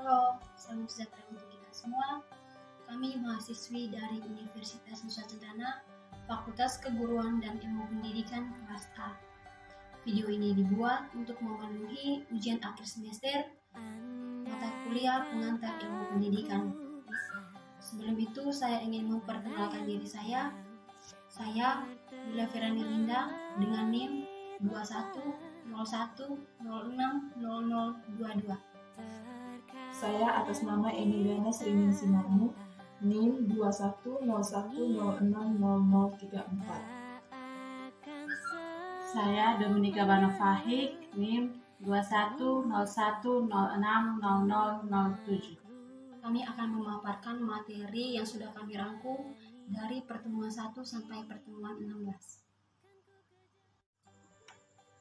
Halo, salam sejahtera untuk kita semua. Kami mahasiswi dari Universitas Nusa Cendana, Fakultas Keguruan dan Ilmu Pendidikan kelas A. Video ini dibuat untuk memenuhi ujian akhir semester mata kuliah pengantar ilmu pendidikan. Sebelum itu, saya ingin memperkenalkan diri saya. Saya Yulia Firani Linda dengan NIM 2101060022. Saya atas nama Emiliana Sriningsih Marmu, NIM 2101060034. Saya Dominika Banofahik, NIM 2101060007. Kami akan memaparkan materi yang sudah kami rangkum dari pertemuan 1 sampai pertemuan 16.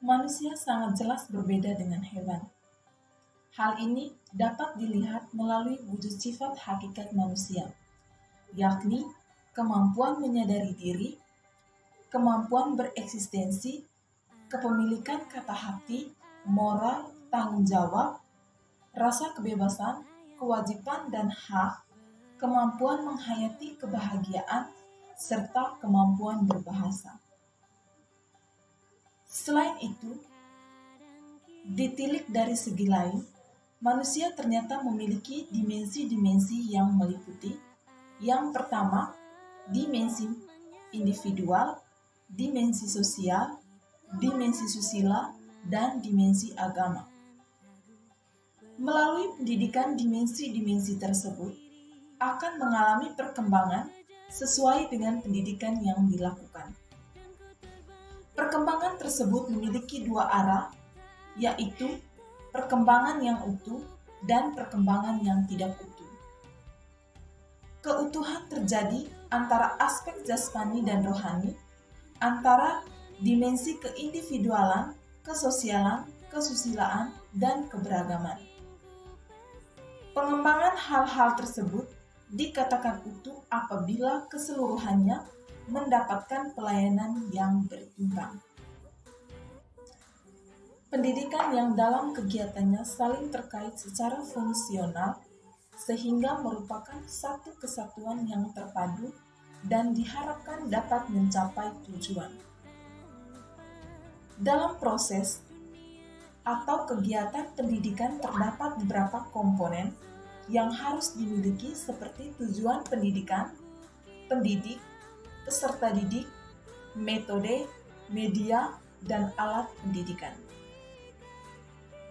Manusia sangat jelas berbeda dengan hewan. Hal ini dapat dilihat melalui wujud sifat hakikat manusia, yakni kemampuan menyadari diri, kemampuan bereksistensi, kepemilikan kata hati, moral, tanggung jawab, rasa kebebasan, kewajiban dan hak, kemampuan menghayati kebahagiaan, serta kemampuan berbahasa. Selain itu, ditilik dari segi lain, manusia ternyata memiliki dimensi-dimensi yang meliputi. Yang pertama, dimensi individual, dimensi sosial, dimensi susila, dan dimensi agama. Melalui pendidikan dimensi-dimensi tersebut akan mengalami perkembangan sesuai dengan pendidikan yang dilakukan. Perkembangan tersebut memiliki dua arah, yaitu perkembangan yang utuh dan perkembangan yang tidak utuh. Keutuhan terjadi antara aspek jasmani dan rohani, antara dimensi keindividualan, kesosialan, kesusilaan, dan keberagaman. Pengembangan hal-hal tersebut dikatakan utuh apabila keseluruhannya mendapatkan pelayanan yang berimbang. Pendidikan yang dalam kegiatannya saling terkait secara fungsional sehingga merupakan satu kesatuan yang terpadu dan diharapkan dapat mencapai tujuan. Dalam proses atau kegiatan pendidikan terdapat beberapa komponen yang harus dimiliki seperti tujuan pendidikan, pendidik, peserta didik, metode, media, dan alat pendidikan.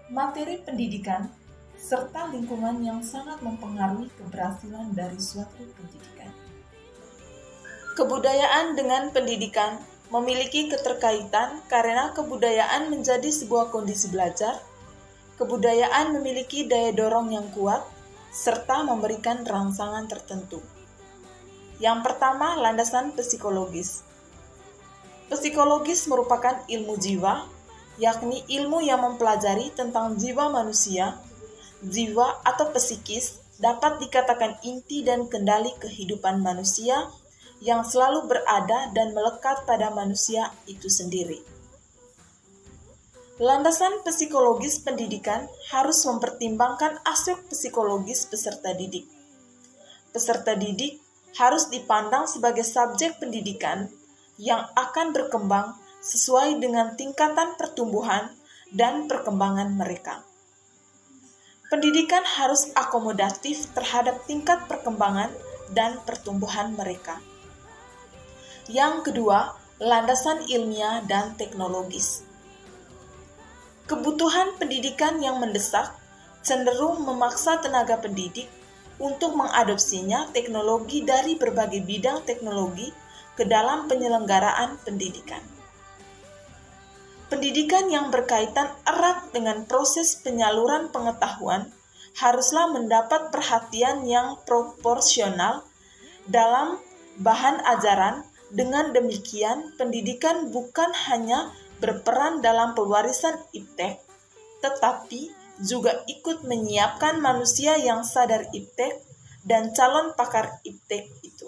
Materi pendidikan, serta lingkungan yang sangat mempengaruhi keberhasilan dari suatu pendidikan. Kebudayaan dengan pendidikan memiliki keterkaitan karena kebudayaan menjadi sebuah kondisi belajar, kebudayaan memiliki daya dorong yang kuat, serta memberikan rangsangan tertentu. Yang pertama, landasan psikologis. Psikologis merupakan ilmu jiwa, yakni ilmu yang mempelajari tentang jiwa manusia. Jiwa atau psikis dapat dikatakan inti dan kendali kehidupan manusia yang selalu berada dan melekat pada manusia itu sendiri. Landasan psikologis pendidikan harus mempertimbangkan aspek psikologis peserta didik. Peserta didik harus dipandang sebagai subjek pendidikan yang akan berkembang sesuai dengan tingkatan pertumbuhan dan perkembangan mereka. Pendidikan harus akomodatif terhadap tingkat perkembangan dan pertumbuhan mereka. Yang kedua, landasan ilmiah dan teknologis. Kebutuhan pendidikan yang mendesak cenderung memaksa tenaga pendidik untuk mengadopsinya teknologi dari berbagai bidang teknologi ke dalam penyelenggaraan pendidikan. Pendidikan yang berkaitan erat dengan proses penyaluran pengetahuan haruslah mendapat perhatian yang proporsional dalam bahan ajaran. Dengan demikian, pendidikan bukan hanya berperan dalam pewarisan iptek, tetapi juga ikut menyiapkan manusia yang sadar iptek dan calon pakar iptek itu.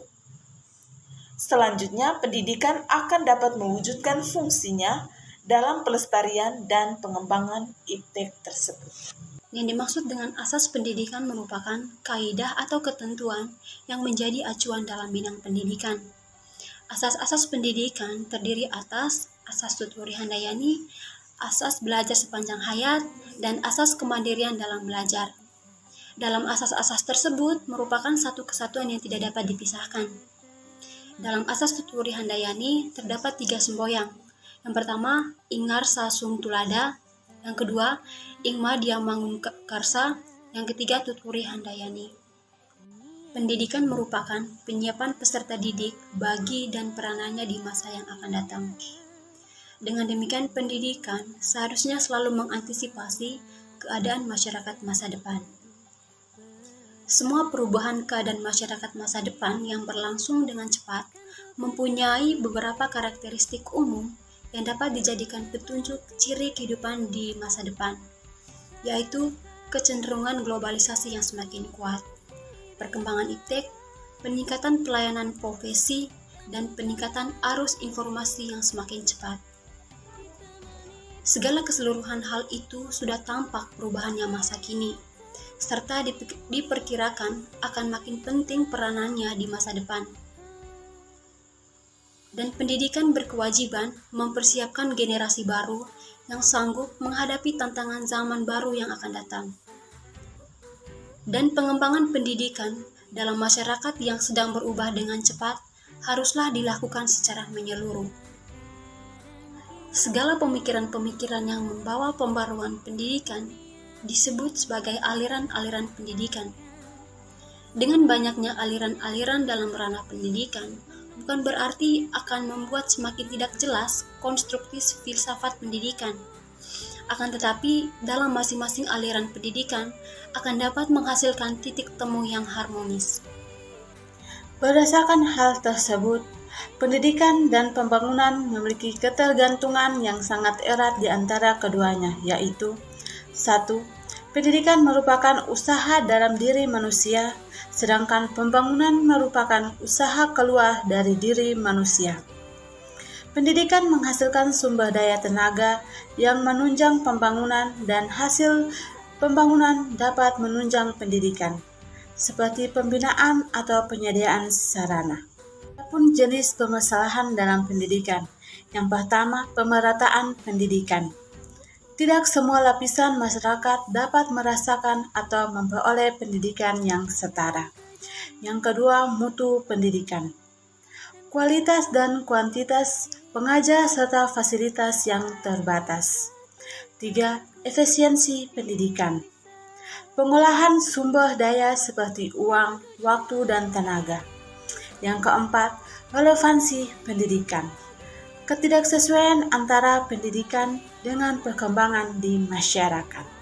Selanjutnya, pendidikan akan dapat mewujudkan fungsinya dalam pelestarian dan pengembangan iptek tersebut. Yang dimaksud dengan asas pendidikan merupakan kaidah atau ketentuan yang menjadi acuan dalam bidang pendidikan. Asas-asas pendidikan terdiri atas asas tuturi handayani, asas belajar sepanjang hayat, dan asas kemandirian dalam belajar. Dalam asas-asas tersebut merupakan satu kesatuan yang tidak dapat dipisahkan. Dalam asas tuturi handayani terdapat 3 semboyang. Yang pertama, Ingar Sasung Tulada. Yang kedua, Ingma Diamangun Karsa. Yang ketiga, Tuturi Handayani. Pendidikan merupakan penyiapan peserta didik bagi dan peranannya di masa yang akan datang. Dengan demikian, pendidikan seharusnya selalu mengantisipasi keadaan masyarakat masa depan. Semua perubahan keadaan masyarakat masa depan yang berlangsung dengan cepat mempunyai beberapa karakteristik umum yang dapat dijadikan petunjuk ciri kehidupan di masa depan, yaitu kecenderungan globalisasi yang semakin kuat, perkembangan iptek, peningkatan pelayanan profesi, dan peningkatan arus informasi yang semakin cepat. Segala keseluruhan hal itu sudah tampak perubahannya masa kini, serta diperkirakan akan makin penting peranannya di masa depan. Dan pendidikan berkewajiban mempersiapkan generasi baru yang sanggup menghadapi tantangan zaman baru yang akan datang. Dan pengembangan pendidikan dalam masyarakat yang sedang berubah dengan cepat haruslah dilakukan secara menyeluruh. Segala pemikiran-pemikiran yang membawa pembaruan pendidikan disebut sebagai aliran-aliran pendidikan. Dengan banyaknya aliran-aliran dalam ranah pendidikan, bukan berarti akan membuat semakin tidak jelas konstruktif filsafat pendidikan. Akan tetapi, dalam masing-masing aliran pendidikan akan dapat menghasilkan titik temu yang harmonis. Berdasarkan hal tersebut, pendidikan dan pembangunan memiliki ketergantungan yang sangat erat di antara keduanya, yaitu 1. Pendidikan merupakan usaha dalam diri manusia, sedangkan pembangunan merupakan usaha keluar dari diri manusia. Pendidikan menghasilkan sumber daya tenaga yang menunjang pembangunan dan hasil pembangunan dapat menunjang pendidikan, seperti pembinaan atau penyediaan sarana. Adapun jenis permasalahan dalam pendidikan. Yang pertama, pemerataan pendidikan. Tidak semua lapisan masyarakat dapat merasakan atau memperoleh pendidikan yang setara. Yang kedua, mutu pendidikan. Kualitas dan kuantitas pengajar serta fasilitas yang terbatas. 3. Efisiensi pendidikan. Pengolahan sumber daya seperti uang, waktu, dan tenaga. Yang keempat, relevansi pendidikan. Ketidaksesuaian antara pendidikan dengan perkembangan di masyarakat.